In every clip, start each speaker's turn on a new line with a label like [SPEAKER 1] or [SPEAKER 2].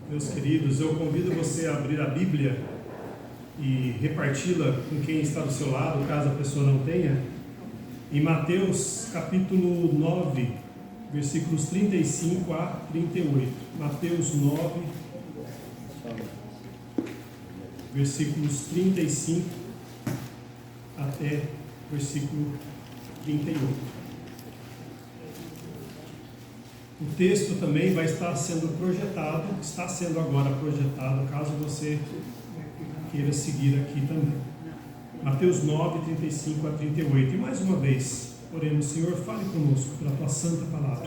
[SPEAKER 1] Meus queridos, eu convido você a abrir a Bíblia e reparti-la com quem está do seu lado, caso a pessoa não tenha, em Mateus capítulo 9, versículos 35 a 38. Mateus 9, versículos 35 até versículo 38. O texto também vai estar sendo projetado, está sendo agora projetado, caso você queira seguir aqui também. Mateus 9, 35 a 38. E mais uma vez, oremos: Senhor, fale conosco pela tua santa palavra.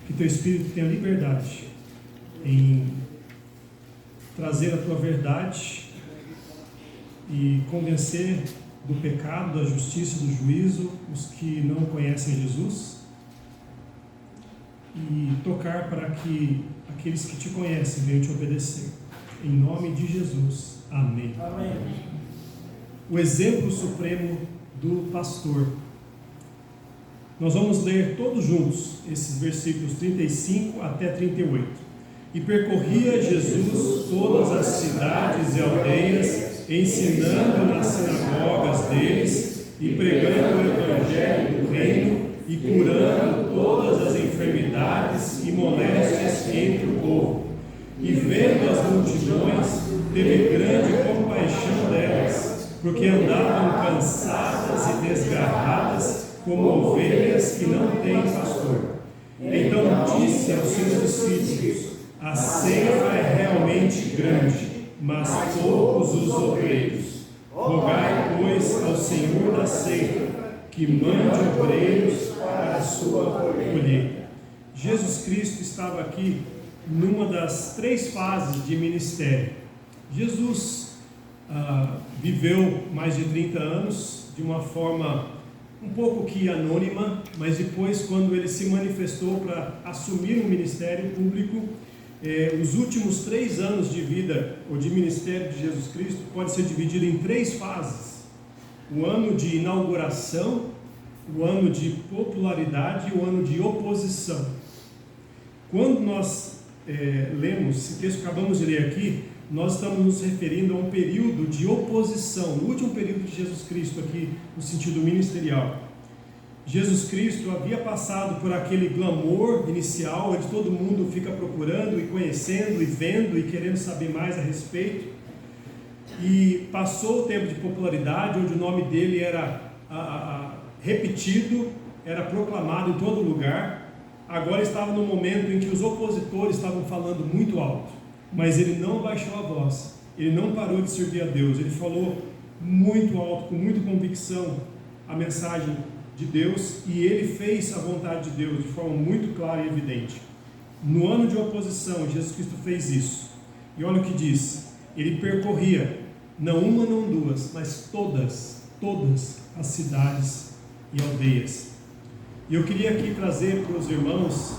[SPEAKER 1] Que teu Espírito tenha liberdade em trazer a tua verdade e convencer do pecado, da justiça e do juízo os que não conhecem Jesus, e tocar para que aqueles que te conhecem venham te obedecer. Em nome de Jesus. Amém.
[SPEAKER 2] Amém.
[SPEAKER 1] O exemplo supremo do pastor. Nós vamos ler todos juntos esses versículos 35 até 38. E percorria Jesus todas as cidades e aldeias, ensinando nas sinagogas deles e pregando o evangelho do reino e curando todas as enfermidades e moléstias entre o povo. E vendo as multidões, teve grande compaixão delas, porque andavam cansadas e desgarradas, como ovelhas que não têm pastor. Então disse aos seus discípulos: a ceifa é realmente grande, mas poucos os obreiros. Rogai, pois, ao Senhor da ceifa que mande obreiros para a sua colheita. Jesus Cristo estava aqui numa das três fases de ministério. Jesus viveu mais de 30 anos de uma forma um pouco que anônima, mas depois, quando ele se manifestou para assumir um ministério público, os últimos 3 anos de vida ou de ministério de Jesus Cristo pode ser dividido em 3 fases: o ano de inauguração, o ano de popularidade e o ano de oposição. Quando nós lemos esse texto que acabamos de ler aqui, nós estamos nos referindo a um período de oposição, o último período de Jesus Cristo aqui, no sentido ministerial. Jesus Cristo havia passado por aquele glamour inicial, onde todo mundo fica procurando e conhecendo e vendo e querendo saber mais a respeito, e passou o tempo de popularidade, onde o nome dele era repetido, era proclamado em todo lugar. Agora estava no momento em que os opositores estavam falando muito alto, mas ele não baixou a voz, ele não parou de servir a Deus, ele falou muito alto, com muita convicção, a mensagem de Deus, e ele fez a vontade de Deus de forma muito clara e evidente. No ano de oposição, Jesus Cristo fez isso, e olha o que diz: ele percorria, não uma, não duas, mas todas as cidades e aldeias. E eu queria aqui trazer para os irmãos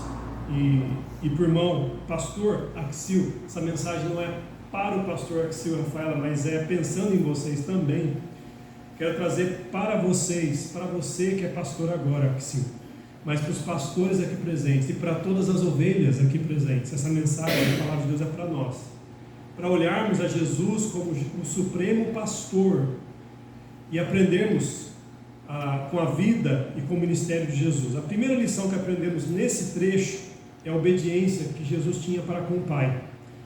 [SPEAKER 1] e para o irmão pastor Axil, essa mensagem não é para o pastor Axil Rafaela, mas é pensando em vocês também. Quero trazer para vocês, para você que é pastor agora, Axil, mas para os pastores aqui presentes e para todas as ovelhas aqui presentes. Essa mensagem, a palavra de Deus, é para nós, para olharmos a Jesus como o supremo pastor e aprendermos com a vida e com o ministério de Jesus. A primeira lição que aprendemos nesse trecho é a obediência que Jesus tinha para com o Pai,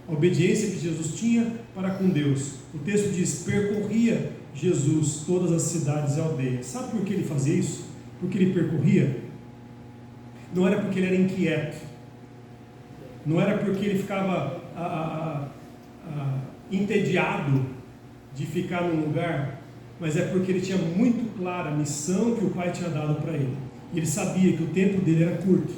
[SPEAKER 1] a obediência que Jesus tinha para com Deus. O texto diz: percorria Jesus todas as cidades e aldeias. Sabe por que ele fazia isso? Porque ele percorria? Não era porque ele era inquieto, não era porque ele ficava entediado de ficar num lugar, mas é porque ele tinha muito clara a missão que o Pai tinha dado para ele. E ele sabia que o tempo dele era curto.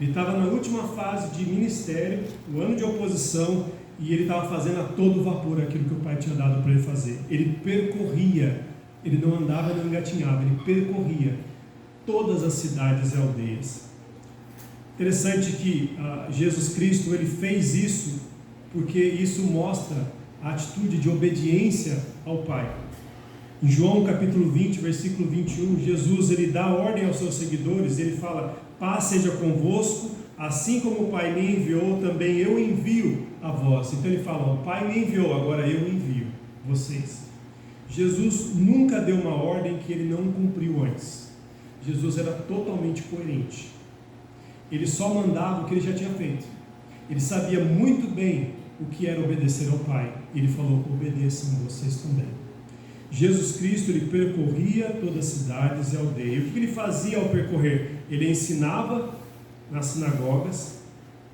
[SPEAKER 1] Ele estava na última fase de ministério, o ano de oposição, e ele estava fazendo a todo vapor aquilo que o Pai tinha dado para ele fazer. Ele percorria, ele não andava, não engatinhava, ele percorria todas as cidades e aldeias. Interessante que Jesus Cristo, ele fez isso porque isso mostra a atitude de obediência ao Pai. Em João capítulo 20, versículo 21, Jesus ele dá ordem aos seus seguidores, ele fala: paz seja convosco, assim como o Pai me enviou, também eu envio a vós. Então ele fala: o Pai me enviou, agora eu envio vocês. Jesus nunca deu uma ordem que ele não cumpriu antes. Jesus era totalmente coerente. Ele só mandava o que ele já tinha feito. Ele sabia muito bem o que era obedecer ao Pai. Ele falou: obedeçam vocês também. Jesus Cristo, ele percorria todas as cidades e aldeias. O que ele fazia ao percorrer? Ele ensinava nas sinagogas,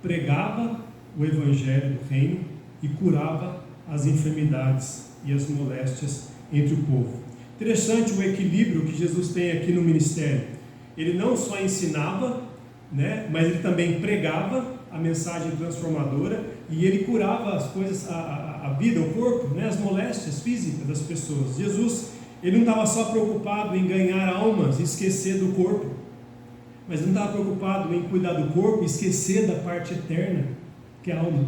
[SPEAKER 1] pregava o evangelho do reino e curava as enfermidades e as moléstias entre o povo. Interessante o equilíbrio que Jesus tem aqui no ministério. Ele não só ensinava, mas ele também pregava a mensagem transformadora e ele curava as coisas, a vida, o corpo, as moléstias físicas das pessoas. Jesus, ele não estava só preocupado em ganhar almas e esquecer do corpo, mas ele não estava preocupado em cuidar do corpo e esquecer da parte eterna, que é a alma.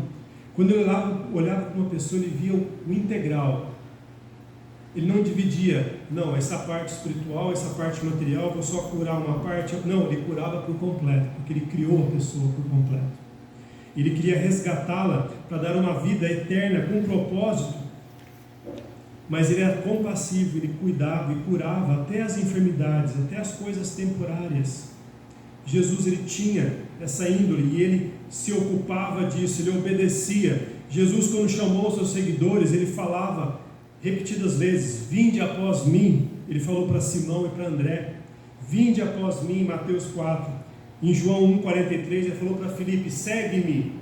[SPEAKER 1] Quando ele olhava para uma pessoa, ele via o integral. Ele não dividia, não, essa parte espiritual, essa parte material, vou só curar uma parte. Não, ele curava por completo, porque ele criou a pessoa por completo. Ele queria resgatá-la para dar uma vida eterna com um propósito, mas ele era compassivo, ele cuidava e curava até as enfermidades, até as coisas temporárias. Jesus, ele tinha essa índole e ele se ocupava disso, ele obedecia. Jesus, quando chamou os seus seguidores, ele falava repetidas vezes: vinde após mim. Ele falou para Simão e para André: vinde após mim, Mateus 4. Em João 1,43 ele falou para Filipe: segue-me.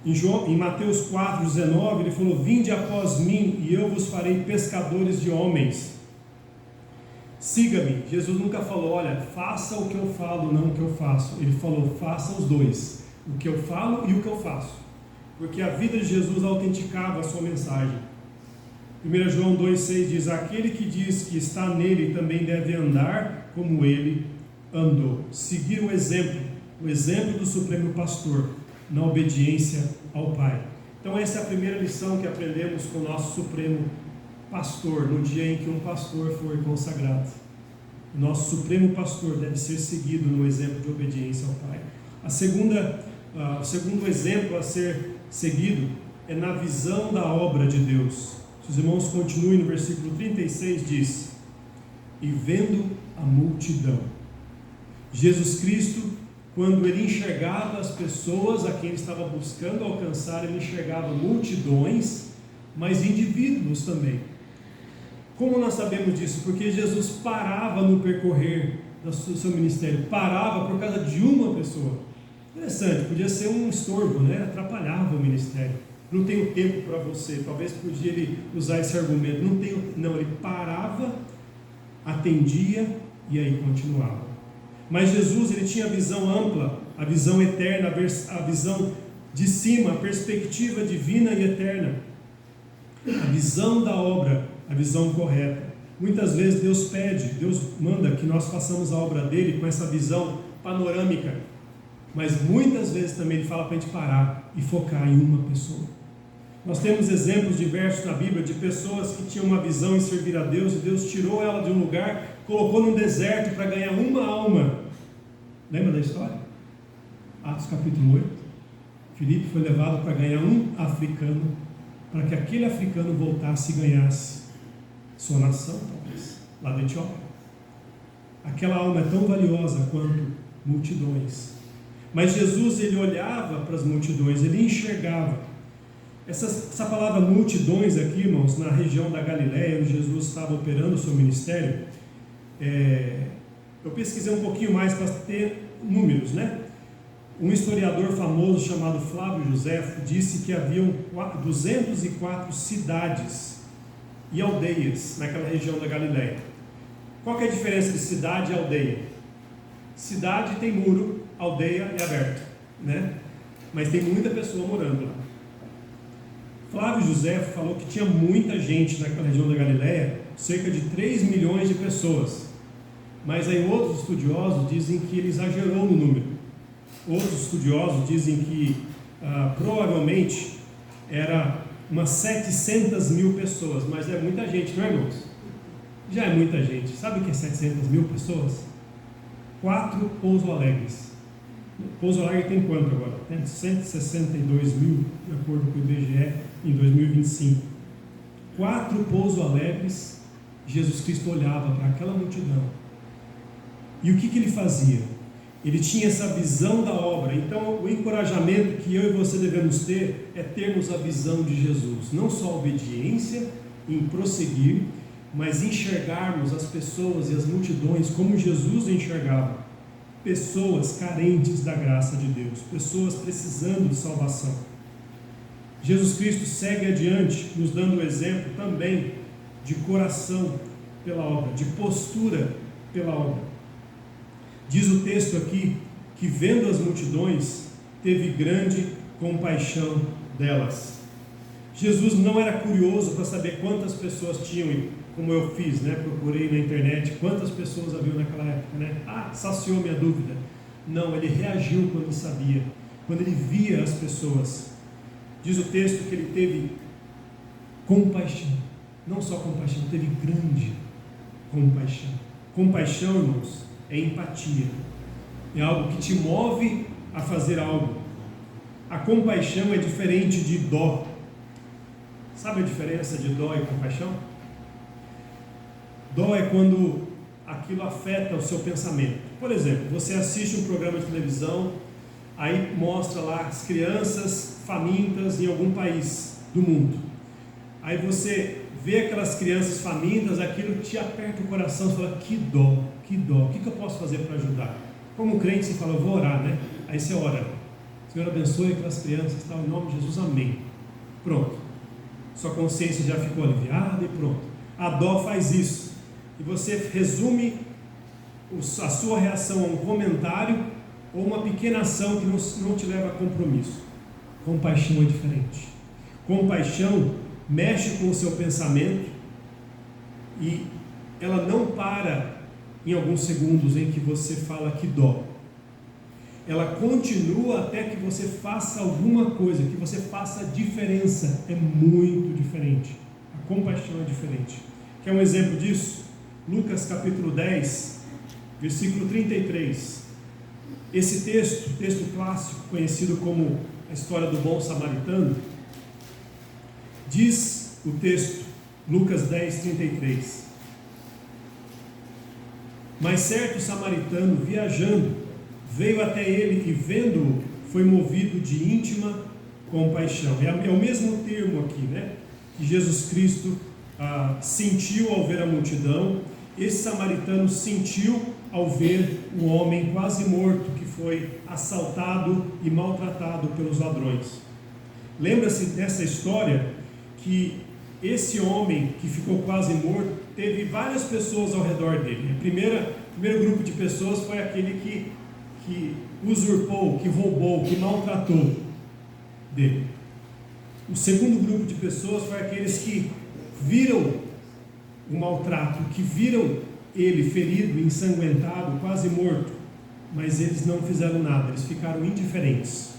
[SPEAKER 1] Em Mateus 4,19 ele falou: vinde após mim e eu vos farei pescadores de homens. Siga-me. Jesus nunca falou: olha, faça o que eu falo, não o que eu faço. Ele falou: faça os dois, o que eu falo e o que eu faço, porque a vida de Jesus autenticava a sua mensagem. 1 João 2,6 diz: aquele que diz que está nele também deve andar como ele andou. Seguir o exemplo do Supremo Pastor, na obediência ao Pai. Então essa é a primeira lição que aprendemos com o nosso Supremo Pastor, no dia em que um pastor foi consagrado. O nosso Supremo Pastor deve ser seguido no exemplo de obediência ao Pai. O segundo exemplo a ser seguido é na visão da obra de Deus. Se os irmãos continuem no versículo 36, diz: e vendo a multidão. Jesus Cristo, quando ele enxergava as pessoas a quem ele estava buscando alcançar, ele enxergava multidões, mas indivíduos também. Como nós sabemos disso? Porque Jesus parava no percorrer do seu ministério, parava por causa de uma pessoa. Interessante, podia ser um estorvo, atrapalhava o ministério. Não tenho tempo para você. Talvez podia ele usar esse argumento. Não, ele parava, atendia e aí continuava. Mas Jesus, ele tinha a visão ampla, a visão eterna, a visão de cima, a perspectiva divina e eterna, a visão da obra, a visão correta. Muitas vezes Deus manda que nós façamos a obra dele com essa visão panorâmica, mas muitas vezes também ele fala para a gente parar e focar em uma pessoa. Nós temos exemplos diversos na Bíblia de pessoas que tinham uma visão em servir a Deus, e Deus tirou ela de um lugar, colocou num deserto para ganhar uma alma. Lembra da história? Atos capítulo 8. Filipe foi levado para ganhar um africano, para que aquele africano voltasse e ganhasse sua nação, talvez, lá da Etiópia. Aquela alma é tão valiosa quanto multidões. Mas Jesus, ele olhava para as multidões, ele enxergava. Essa palavra multidões aqui, irmãos, na região da Galileia, onde Jesus estava operando o seu ministério, eu pesquisei um pouquinho mais para ter números, Um historiador famoso chamado Flávio Josefo disse que haviam 204 cidades e aldeias naquela região da Galileia. Qual que é a diferença de cidade e aldeia? Cidade tem muro, aldeia é aberto, mas tem muita pessoa morando lá. Flávio Josefo falou que tinha muita gente naquela região da Galileia, cerca de 3 milhões de pessoas. Mas aí outros estudiosos dizem que ele exagerou no número. Outros estudiosos dizem que provavelmente era umas 700 mil pessoas, mas é muita gente, não é, irmãos? Já é muita gente. Sabe o que é 700 mil pessoas? 4 Pouso Alegres. Pouso Alegre tem quanto agora? Tem 162 mil, de acordo com o IBGE, em 2025. 4 Pouso Alegres, Jesus Cristo olhava para aquela multidão. E o que ele fazia? Ele tinha essa visão da obra. Então, o encorajamento que eu e você devemos ter é termos a visão de Jesus. Não só a obediência em prosseguir, mas enxergarmos as pessoas e as multidões como Jesus enxergava. Pessoas carentes da graça de Deus, pessoas precisando de salvação. Jesus Cristo segue adiante, nos dando o exemplo também de coração pela obra, de postura pela obra. Diz o texto aqui que, vendo as multidões, teve grande compaixão delas. Jesus não era curioso para saber quantas pessoas tinham, como eu fiz, procurei na internet quantas pessoas haviam naquela época, saciou minha dúvida. Não, ele reagiu quando sabia, quando ele via as pessoas. Diz o texto que ele teve compaixão, não só compaixão, teve grande compaixão. Compaixão, irmãos, é empatia, é algo que te move a fazer algo. A compaixão é diferente de dó. Sabe a diferença de dó e compaixão? Dó é quando aquilo afeta o seu pensamento. Por exemplo, você assiste um programa de televisão, aí mostra lá as crianças famintas em algum país do mundo. Aí você vê aquelas crianças famintas, aquilo te aperta o coração, você fala, que dó, o que eu posso fazer para ajudar? Como crente você fala, eu vou orar, Aí você ora, Senhor abençoe aquelas crianças, em nome de Jesus, amém. Pronto, sua consciência já ficou aliviada e pronto. A dó faz isso, e você resume a sua reação a um comentário ou uma pequena ação que não te leva a compromisso. Compaixão é diferente. Compaixão mexe com o seu pensamento e ela não para em alguns segundos em que você fala que dó. Ela continua até que você faça alguma coisa, que você faça a diferença. É muito diferente. A compaixão é diferente. Quer um exemplo disso? Lucas capítulo 10, versículo 33. Esse texto clássico, conhecido como a história do bom samaritano, diz o texto, Lucas 10, 33. Mas certo samaritano, viajando, veio até ele e, vendo-o, foi movido de íntima compaixão. É o mesmo termo aqui, que Jesus Cristo sentiu ao ver a multidão. Esse samaritano sentiu ao ver um homem quase morto, que foi assaltado e maltratado pelos ladrões. Lembra-se dessa história que esse homem que ficou quase morto, teve várias pessoas ao redor dele. O primeiro grupo de pessoas foi aquele que usurpou, que roubou, que maltratou dele. O segundo grupo de pessoas foi aqueles que viram o maltrato, que viram ele ferido, ensanguentado, quase morto, mas eles não fizeram nada, eles ficaram indiferentes.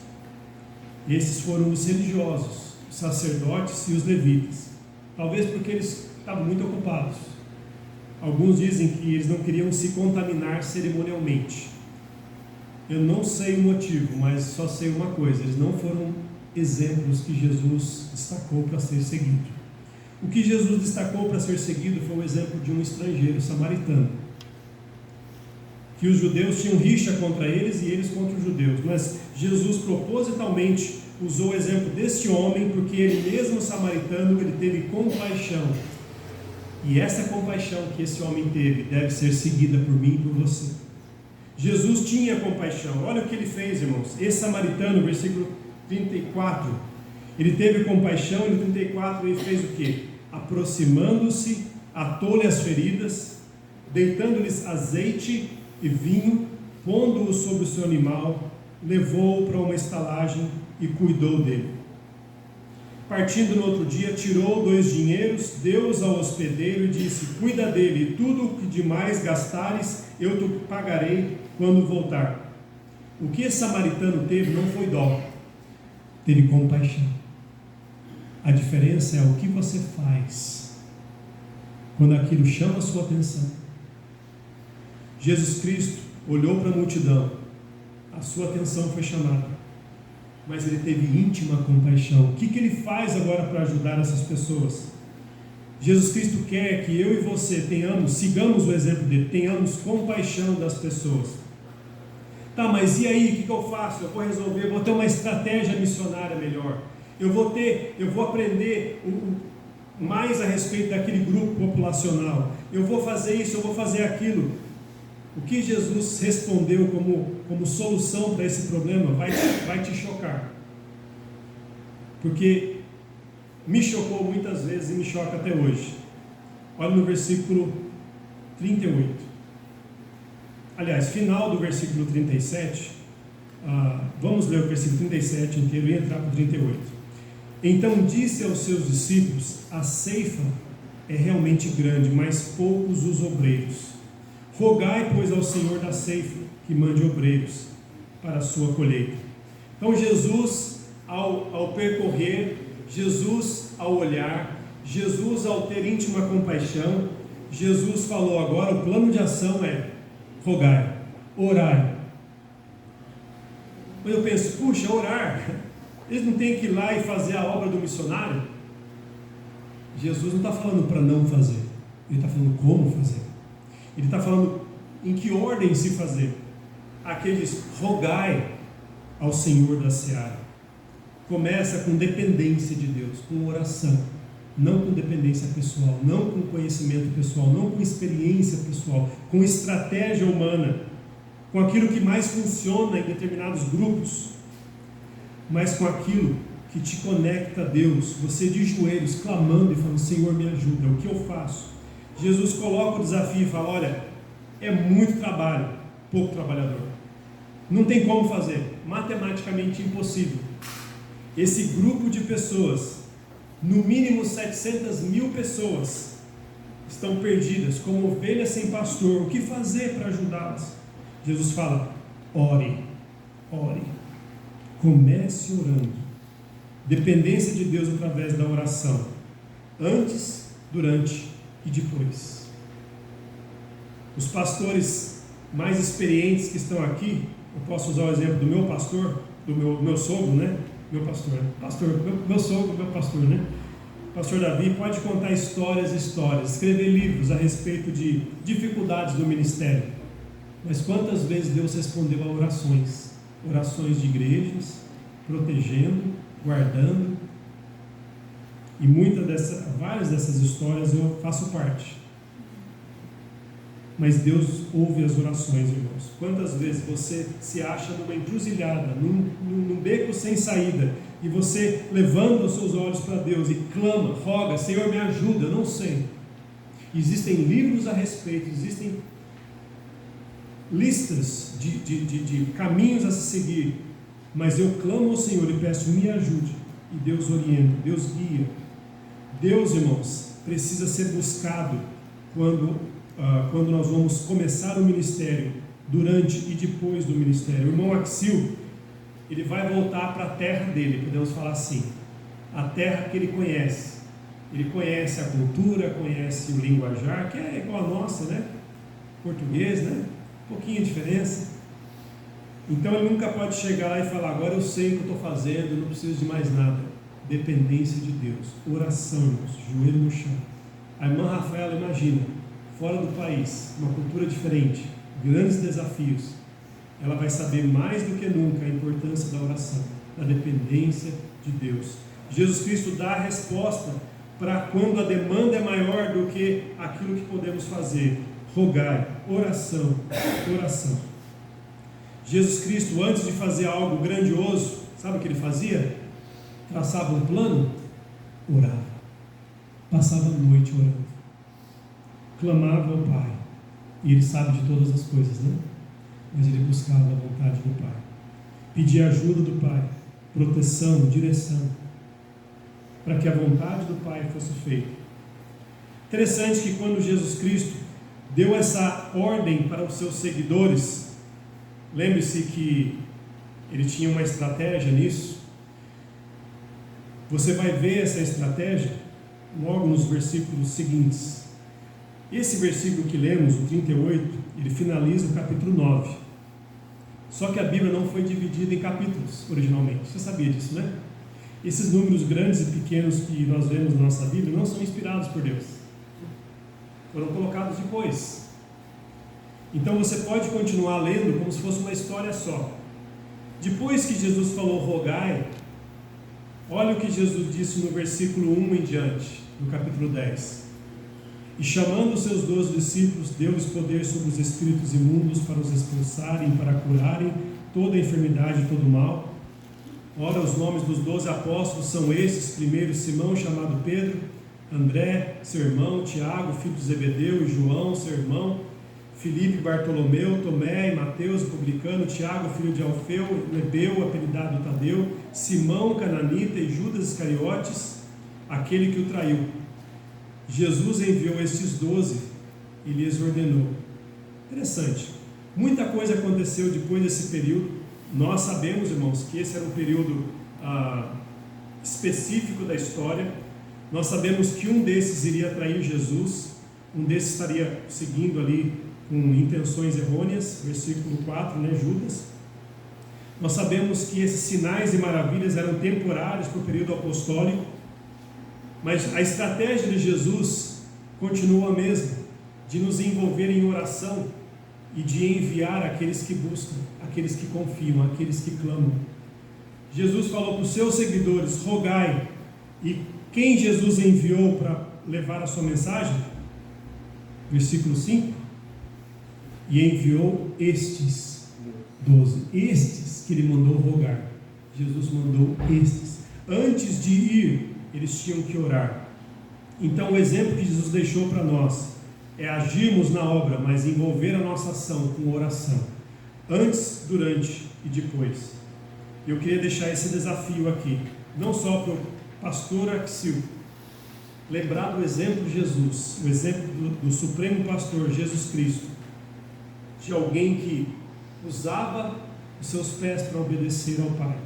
[SPEAKER 1] Esses foram os religiosos, os sacerdotes e os levitas, talvez porque eles estavam muito ocupados. Alguns dizem que eles não queriam se contaminar cerimonialmente. Eu não sei o motivo, mas só sei uma coisa: eles não foram exemplos que Jesus destacou para ser seguido. O que Jesus destacou para ser seguido foi o exemplo de um estrangeiro samaritano, que os judeus tinham rixa contra eles e eles contra os judeus, mas Jesus propositalmente usou o exemplo deste homem, porque ele mesmo samaritano, ele teve compaixão, e essa compaixão que esse homem teve deve ser seguida por mim e por você. Jesus tinha compaixão. Olha o que ele fez, irmãos. Esse samaritano, versículo 34, ele teve compaixão, e no 34 ele fez o quê? Aproximando-se, atou-lhe as feridas, deitando-lhes azeite e vinho, pondo-o sobre o seu animal, levou-o para uma estalagem e cuidou dele. Partindo no outro dia, tirou 2 dinheiros, deu-os ao hospedeiro e disse: cuida dele, e tudo o que demais gastares, eu te pagarei quando voltar. O que esse samaritano teve não foi dó, teve compaixão. A diferença é o que você faz quando aquilo chama a sua atenção. Jesus Cristo olhou para a multidão a sua atenção foi chamada, mas ele teve íntima compaixão. O que ele faz agora para ajudar essas pessoas? Jesus Cristo quer que eu e você sigamos o exemplo dele, tenhamos compaixão das pessoas. Tá, mas e aí, o que eu faço? Eu vou resolver, eu vou ter uma estratégia missionária melhor. Eu vou aprender mais a respeito daquele grupo populacional. Eu vou fazer isso, eu vou fazer aquilo. O que Jesus respondeu como solução para esse problema vai te chocar. Porque me chocou muitas vezes e me choca até hoje. Olha no versículo 38. Aliás, final do versículo 37. Vamos ler o versículo 37 inteiro e entrar para o 38. Então disse aos seus discípulos: a ceifa é realmente grande, mas poucos os obreiros. Rogai, pois, ao Senhor da ceifa que mande obreiros para a sua colheita. Então Jesus, ao percorrer, Jesus ao olhar, Jesus ao ter íntima compaixão, Jesus falou agora, o plano de ação é: rogai, orai. Mas eu penso, puxa, orar, eles não têm que ir lá e fazer a obra do missionário? Jesus não está falando para não fazer, ele está falando como fazer. Ele está falando em que ordem se fazer. Aqui ele diz: rogai ao Senhor da seara. Começa com dependência de Deus, com oração, não com dependência pessoal, não com conhecimento pessoal, não com experiência pessoal, com estratégia humana, com aquilo que mais funciona em determinados grupos, mas com aquilo que te conecta a Deus, você de joelhos, clamando e falando: Senhor, me ajuda, o que eu faço? Jesus coloca o desafio e fala: olha, é muito trabalho, pouco trabalhador, não tem como fazer, matematicamente impossível. Esse grupo de pessoas, no mínimo 700.000 pessoas, estão perdidas, como ovelhas sem pastor. O que fazer para ajudá-las? Jesus fala: ore, ore, comece orando. Dependência de Deus através da oração, antes, durante e depois. Os pastores mais experientes que estão aqui, eu posso usar o exemplo do meu pastor, do meu sogro, né? Meu sogro, meu pastor, né? Pastor Davi pode contar histórias, escrever livros a respeito de dificuldades do ministério. Mas quantas vezes Deus respondeu a orações de igrejas, protegendo, guardando, e várias dessas histórias eu faço parte. Mas Deus ouve as orações, irmãos. Quantas vezes você se acha numa encruzilhada, num beco sem saída, e você levanta os seus olhos para Deus e clama, roga: Senhor, me ajuda, eu não sei. Existem livros a respeito, existem listas de caminhos a se seguir, mas eu clamo ao Senhor e peço: me ajude, e Deus orienta, Deus guia. Deus, irmãos, precisa ser buscado quando nós vamos começar o ministério, durante e depois do ministério. O irmão Axil, ele vai voltar para a terra dele, podemos falar assim, a terra que ele conhece. Ele conhece a cultura, conhece o linguajar, que é igual a nossa, né? Português, né? Pouquinha diferença. Então ele nunca pode chegar lá e falar: agora eu sei o que eu estou fazendo, não preciso de mais nada. Dependência de Deus, oração, irmãos, joelho no chão. A irmã Rafaela, imagina, fora do país, uma cultura diferente, grandes desafios. Ela vai saber mais do que nunca a importância da oração, da dependência de Deus. Jesus Cristo dá a resposta para quando a demanda é maior do que aquilo que podemos fazer. Rogai, oração, oração. Jesus Cristo, antes de fazer algo grandioso, sabe o que ele fazia? Traçava um plano, orava, passava a noite orando, clamava ao Pai, e ele sabe de todas as coisas, né? Mas ele buscava a vontade do Pai, pedia ajuda do Pai, proteção, direção, para que a vontade do Pai fosse feita. Interessante que quando Jesus Cristo deu essa ordem para os seus seguidores, lembre-se que ele tinha uma estratégia nisso. Você vai ver essa estratégia logo nos versículos seguintes. Esse versículo que lemos, o 38, ele finaliza o capítulo 9. Só que a Bíblia não foi dividida em capítulos originalmente. Você sabia disso, né? Esses números grandes e pequenos que nós vemos na nossa Bíblia não são inspirados por Deus. Foram colocados depois. Então você pode continuar lendo como se fosse uma história só. Depois que Jesus falou rogai, olha o que Jesus disse no versículo 1 em diante, no capítulo 10. E chamando os seus 12 discípulos, deu-lhes poder sobre os espíritos imundos para os expulsarem, para curarem toda a enfermidade e todo o mal. Ora, os nomes dos 12 apóstolos são estes: primeiro Simão, chamado Pedro, André, seu irmão, Tiago, filho de Zebedeu, e João, seu irmão, Filipe, Bartolomeu, Tomé e Mateus, o publicano, Tiago, filho de Alfeu, Lebeu, apelidado Tadeu, Simão, cananita, e Judas Iscariotes, aquele que o traiu. Jesus enviou estes 12 e lhes ordenou. Interessante. Muita coisa aconteceu depois desse período. Nós sabemos, irmãos, que esse era um período específico da história. Nós sabemos que um desses iria trair Jesus, um desses estaria seguindo ali com intenções errôneas, versículo 4, né, Judas. Nós sabemos que esses sinais e maravilhas eram temporários para o período apostólico, mas a estratégia de Jesus continua a mesma, de nos envolver em oração e de enviar aqueles que buscam, aqueles que confiam, aqueles que clamam. Jesus falou para os seus seguidores: rogai. E quem Jesus enviou para levar a sua mensagem? Versículo 5: e enviou estes 12, estes que ele mandou rogar. Jesus mandou estes. Antes de ir, eles tinham que orar. Então o exemplo que Jesus deixou para nós é agirmos na obra, mas envolver a nossa ação com oração, antes, durante e depois. Eu queria deixar esse desafio aqui, não só para o pastor Axil, lembrar do exemplo de Jesus, o exemplo do Supremo Pastor Jesus Cristo, de alguém que usava os seus pés para obedecer ao Pai,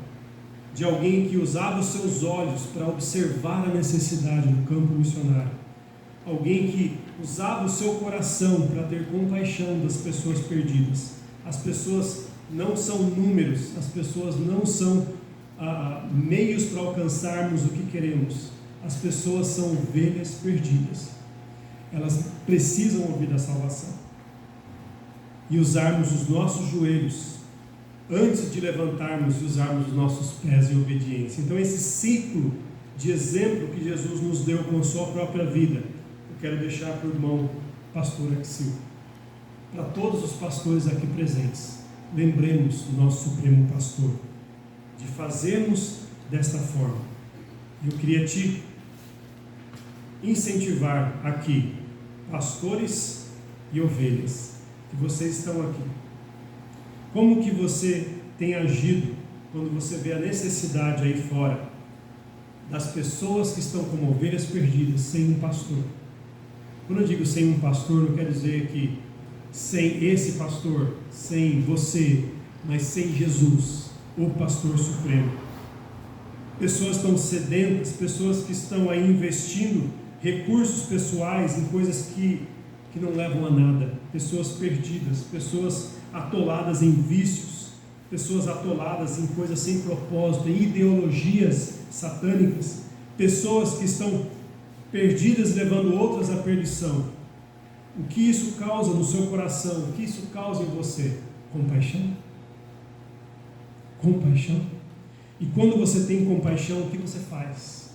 [SPEAKER 1] de alguém que usava os seus olhos para observar a necessidade no campo missionário, alguém que usava o seu coração para ter compaixão das pessoas perdidas. As pessoas não são números, as pessoas não são meios para alcançarmos o que queremos. As pessoas são ovelhas perdidas. Elas precisam ouvir da salvação. E usarmos os nossos joelhos antes de levantarmos e usarmos os nossos pés em obediência. Então esse ciclo de exemplo que Jesus nos deu com a sua própria vida, eu quero deixar para o irmão pastor Axil, para todos os pastores aqui presentes. Lembremos do nosso Supremo Pastor, de fazermos desta forma. Eu queria te incentivar aqui, pastores e ovelhas, que vocês estão aqui. Como que você tem agido quando você vê a necessidade aí fora das pessoas que estão como ovelhas perdidas, sem um pastor? Quando eu digo sem um pastor, não quer dizer que sem esse pastor, sem você, mas sem Jesus, o pastor supremo. Pessoas estão sedentas, pessoas que estão aí investindo recursos pessoais em coisas que não levam a nada, pessoas perdidas, pessoas atoladas em vícios, pessoas atoladas em coisas sem propósito, em ideologias satânicas, pessoas que estão perdidas levando outras à perdição. O que isso causa no seu coração? O que isso causa em você? Compaixão? Compaixão? E quando você tem compaixão, o que você faz?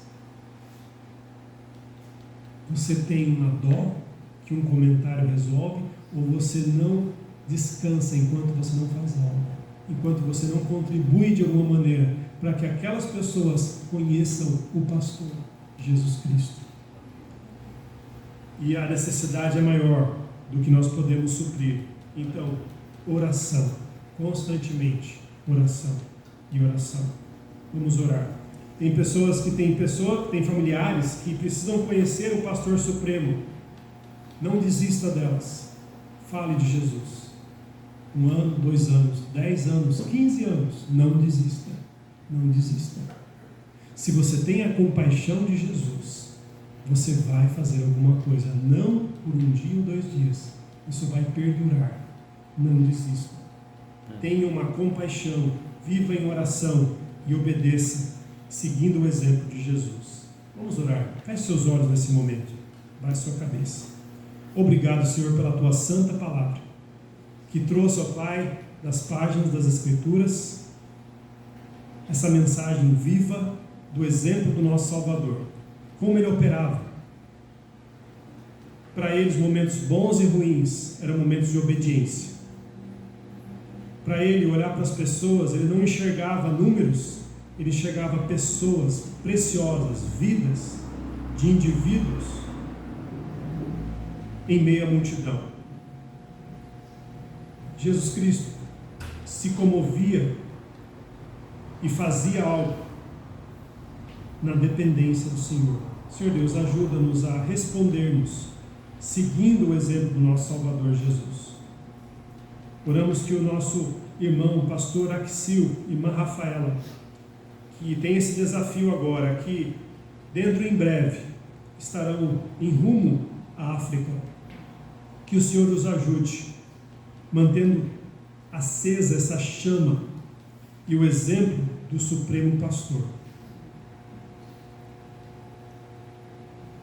[SPEAKER 1] Você tem uma dó que um comentário resolve, ou você não descansa enquanto você não faz algo, enquanto você não contribui de alguma maneira para que aquelas pessoas conheçam o pastor Jesus Cristo? E a necessidade é maior do que nós podemos suprir. Então, oração, constantemente, oração e oração. Vamos orar. Tem pessoas que têm familiares que precisam conhecer o pastor supremo. Não desista delas. Fale de Jesus. 1 ano, 2 anos, 10 anos, 15 anos. Não desista. Não desista. Se você tem a compaixão de Jesus, você vai fazer alguma coisa. Não por um dia ou 2 dias. Isso vai perdurar. Não desista. tenha uma compaixão, viva em oração e obedeça, seguindo o exemplo de Jesus. Vamos orar. Feche seus olhos nesse momento. Baixe sua cabeça. Obrigado, Senhor, pela tua santa palavra, que trouxe, ó Pai, das páginas das Escrituras, essa mensagem viva do exemplo do nosso Salvador, como ele operava. Para eles, momentos bons e ruins eram momentos de obediência. Para ele, olhar para as pessoas, ele não enxergava números, ele enxergava pessoas preciosas, vidas de indivíduos em meio à multidão. Jesus Cristo se comovia e fazia algo na dependência do Senhor. Senhor Deus, ajuda-nos a respondermos seguindo o exemplo do nosso Salvador Jesus. Oramos que o nosso irmão, o pastor Axil, irmã Rafaela, que tem esse desafio agora, que dentro em breve estarão em rumo à África, que o Senhor os ajude, mantendo acesa essa chama e o exemplo do Supremo Pastor.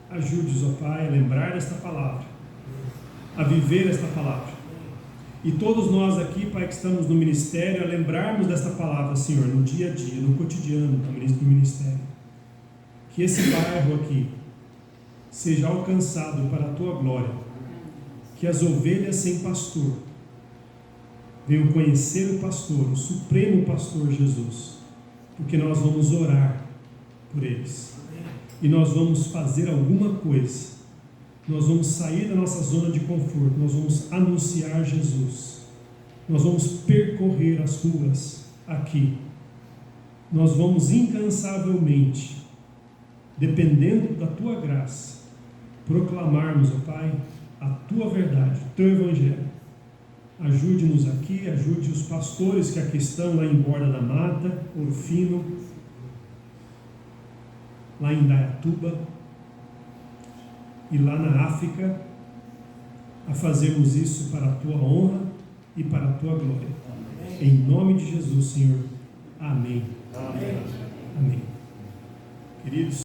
[SPEAKER 1] Ajude-os, ó Pai, a lembrar desta palavra, a viver esta palavra. E todos nós aqui, Pai, que estamos no ministério, a lembrarmos desta palavra, Senhor, no dia a dia, no cotidiano do ministério. Que esse bairro aqui seja alcançado para a Tua glória. Que as ovelhas sem pastor venham conhecer o pastor, o Supremo Pastor Jesus, porque nós vamos orar por eles. E nós vamos fazer alguma coisa. Nós vamos sair da nossa zona de conforto. Nós vamos anunciar Jesus. Nós vamos percorrer as ruas aqui. Nós vamos incansavelmente, dependendo da Tua graça, proclamarmos, ó Pai, a Tua verdade, o Teu Evangelho. Ajude-nos aqui, ajude os pastores que aqui estão, lá em Borda da Mata, Ouro Fino, lá em Indaiatuba e lá na África, a fazermos isso para a Tua honra e para a Tua glória. Amém. Em nome de Jesus, Senhor. Amém. Amém. Amém. Queridos,